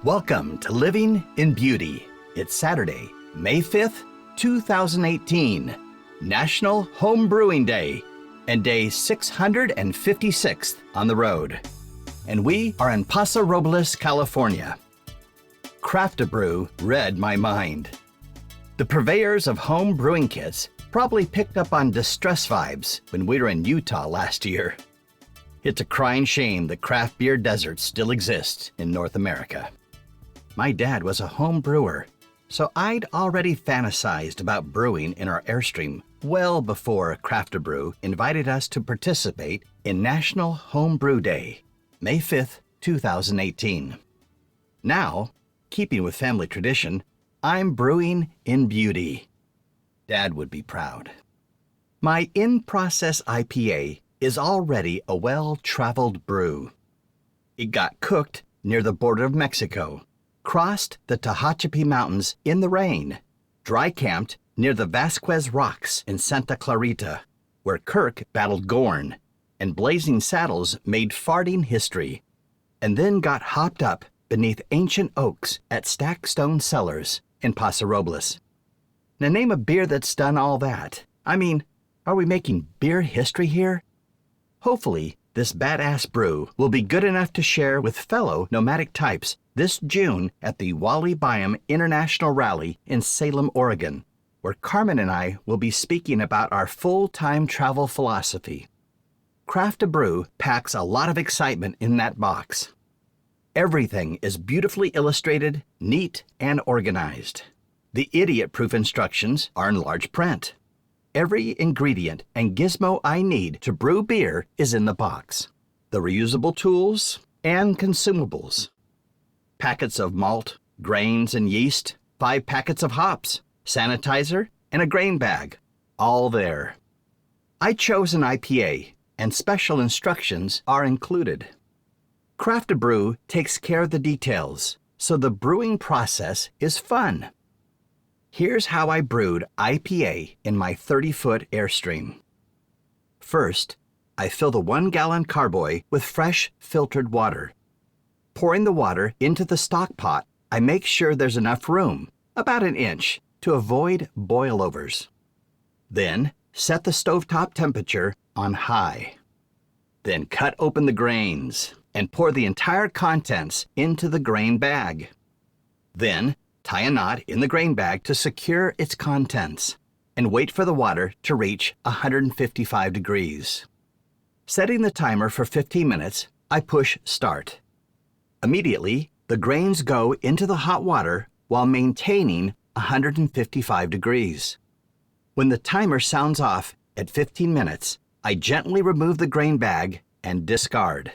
Welcome to Living in Beauty. It's Saturday, May 5th, 2018, National Home Brewing Day, and day 656th on the road. And we are in Paso Robles, California. Craft Brew read my mind. The purveyors of home brewing kits probably picked up on distress vibes when we were in Utah last year. It's a crying shame that craft beer deserts still exist in North America. My dad was a home brewer, so I'd already fantasized about brewing in our Airstream well before Craft Brew invited us to participate in National Home Brew Day, May 5th, 2018. Now, keeping with family tradition, I'm brewing in beauty. Dad would be proud. My in-process IPA is already a well-traveled brew. It got cooked near the border of Mexico, crossed the Tehachapi Mountains in the rain, dry camped near the Vasquez Rocks in Santa Clarita, where Kirk battled Gorn, and Blazing Saddles made farting history, and then got hopped up beneath ancient oaks at Stack Stone Cellars in Paso Robles. Now name a beer that's done all that. I mean, are we making beer history here? Hopefully, this badass brew will be good enough to share with fellow nomadic types this June at the Wally Byam International Rally in Salem, Oregon, where Carmen and I will be speaking about our full-time travel philosophy. Craft Brew packs a lot of excitement in that box. Everything is beautifully illustrated, neat, and organized. The idiot-proof instructions are in large print. Every ingredient and gizmo I need to brew beer is in the box. The reusable tools and consumables. Packets of malt, grains, and yeast, 5 packets of hops, sanitizer, and a grain bag, all there. I chose an IPA, and special instructions are included. Craft Brew takes care of the details, so the brewing process is fun. Here's how I brewed IPA in my 30-foot Airstream. First, I fill the 1-gallon carboy with fresh filtered water. Pouring the water into the stock pot, I make sure there's enough room, about an inch, to avoid boilovers. Then, set the stovetop temperature on high. Then cut open the grains and pour the entire contents into the grain bag. Then, tie a knot in the grain bag to secure its contents and wait for the water to reach 155 degrees. Setting the timer for 15 minutes, I push start. Immediately, the grains go into the hot water while maintaining 155 degrees. When the timer sounds off at 15 minutes, I gently remove the grain bag and discard.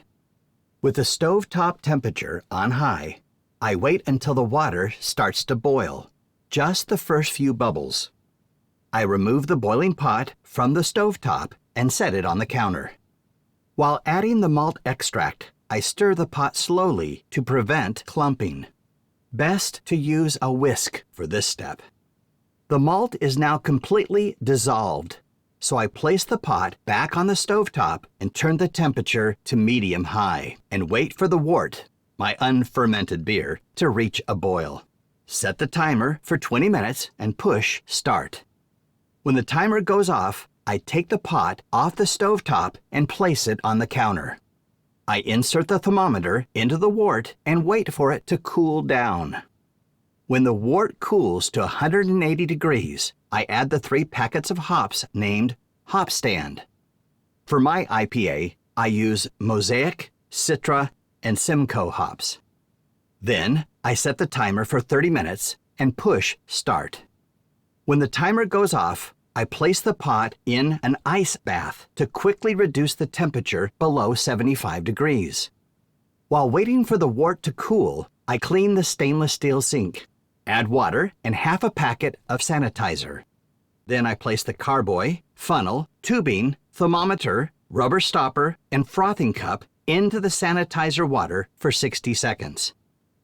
With the stovetop temperature on high, I wait until the water starts to boil, just the first few bubbles. I remove the boiling pot from the stovetop and set it on the counter. While adding the malt extract, I stir the pot slowly to prevent clumping. Best to use a whisk for this step. The malt is now completely dissolved, so I place the pot back on the stovetop and turn the temperature to medium-high and wait for the wort, my unfermented beer, to reach a boil. Set the timer for 20 minutes and push start. When the timer goes off, I take the pot off the stovetop and place it on the counter. I insert the thermometer into the wort and wait for it to cool down. When the wort cools to 180 degrees, I add the 3 packets of hops named Hop Stand. For my IPA, I use Mosaic, Citra, and Simcoe hops. Then, I set the timer for 30 minutes and push start. When the timer goes off, I place the pot in an ice bath to quickly reduce the temperature below 75 degrees. While waiting for the wort to cool, I clean the stainless steel sink, add water and half a packet of sanitizer. Then I place the carboy, funnel, tubing, thermometer, rubber stopper, and frothing cup into the sanitizer water for 60 seconds.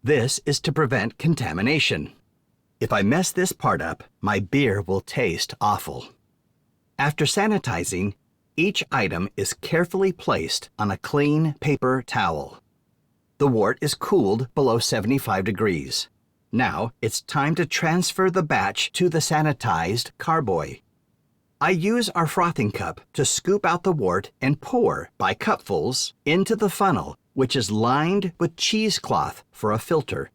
This is to prevent contamination. If I mess this part up, my beer will taste awful. After sanitizing, each item is carefully placed on a clean paper towel. The wort is cooled below 75 degrees. Now it's time to transfer the batch to the sanitized carboy. I use our frothing cup to scoop out the wort and pour, by cupfuls, into the funnel, which is lined with cheesecloth for a filter.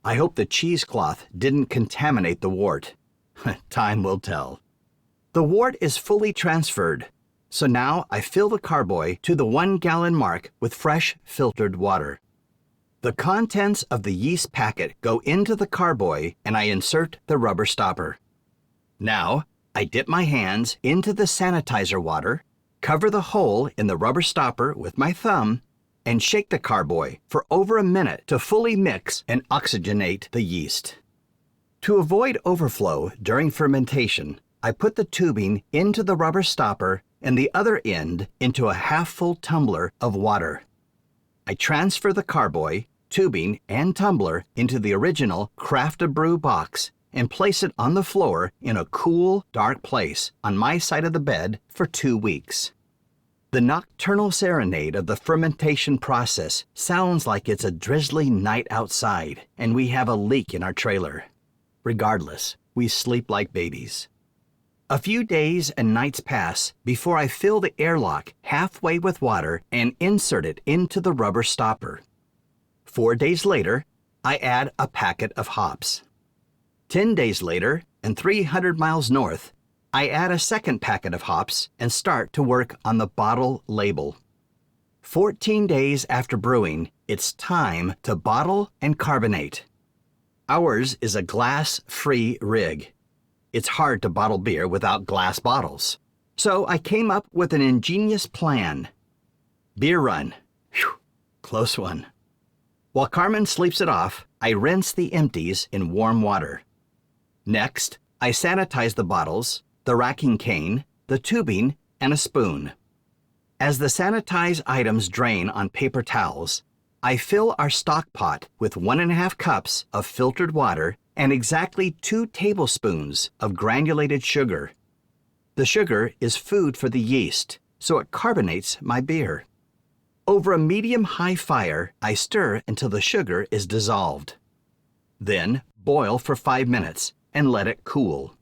I hope the cheesecloth didn't contaminate the wort. Time will tell. The wort is fully transferred, so now I fill the carboy to the 1-gallon mark with fresh filtered water. The contents of the yeast packet go into the carboy and I insert the rubber stopper. Now, I dip my hands into the sanitizer water, cover the hole in the rubber stopper with my thumb, and shake the carboy for over a minute to fully mix and oxygenate the yeast. To avoid overflow during fermentation, I put the tubing into the rubber stopper and the other end into a half-full tumbler of water. I transfer the carboy, tubing, and tumbler into the original Brew box and place it on the floor in a cool, dark place on my side of the bed for 2 weeks. The nocturnal serenade of the fermentation process sounds like it's a drizzly night outside and we have a leak in our trailer. Regardless, we sleep like babies. A few days and nights pass before I fill the airlock halfway with water and insert it into the rubber stopper. 4 days later, I add a packet of hops. 10 days later, and 300 miles north, I add a second packet of hops and start to work on the bottle label. 14 days after brewing, it's time to bottle and carbonate. Ours is a glass-free rig. It's hard to bottle beer without glass bottles. So I came up with an ingenious plan. Beer run. Whew, close one. While Carmen sleeps it off, I rinse the empties in warm water. Next, I sanitize the bottles, the racking cane, the tubing, and a spoon. As the sanitized items drain on paper towels, I fill our stock pot with 1.5 cups of filtered water and exactly 2 tablespoons of granulated sugar. The sugar is food for the yeast, so it carbonates my beer. Over a medium-high fire, I stir until the sugar is dissolved. Then boil for 5 minutes and let it cool.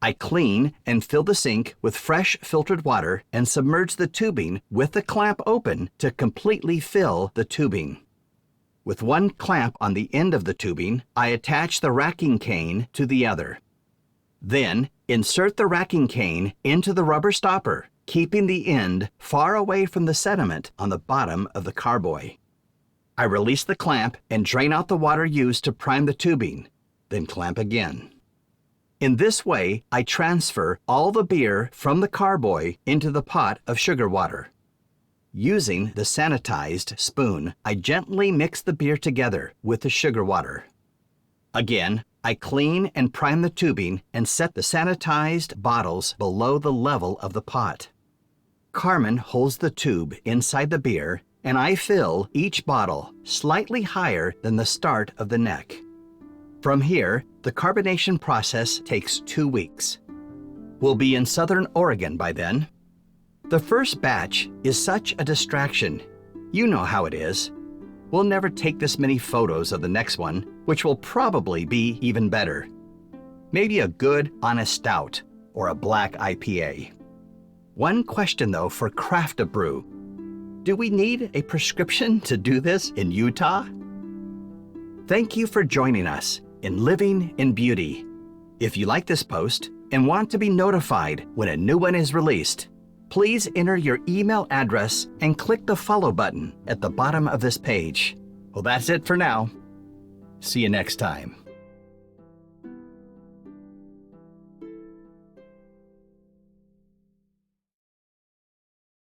I clean and fill the sink with fresh filtered water and submerge the tubing with the clamp open to completely fill the tubing. With one clamp on the end of the tubing, I attach the racking cane to the other. Then, insert the racking cane into the rubber stopper, keeping the end far away from the sediment on the bottom of the carboy. I release the clamp and drain out the water used to prime the tubing, then clamp again. In this way, I transfer all the beer from the carboy into the pot of sugar water. Using the sanitized spoon, I gently mix the beer together with the sugar water. Again, I clean and prime the tubing and set the sanitized bottles below the level of the pot. Carmen holds the tube inside the beer, and I fill each bottle slightly higher than the start of the neck. From here, the carbonation process takes 2 weeks. We'll be in Southern Oregon by then. The first batch is such a distraction. You know how it is. We'll never take this many photos of the next one, which will probably be even better. Maybe a good, honest stout or a black IPA. One question, though, for Craft a Brew. Do we need a prescription to do this in Utah? Thank you for joining us in Living in Beauty. If you like this post and want to be notified when a new one is released, please enter your email address and click the follow button at the bottom of this page. Well, that's it for now. See you next time.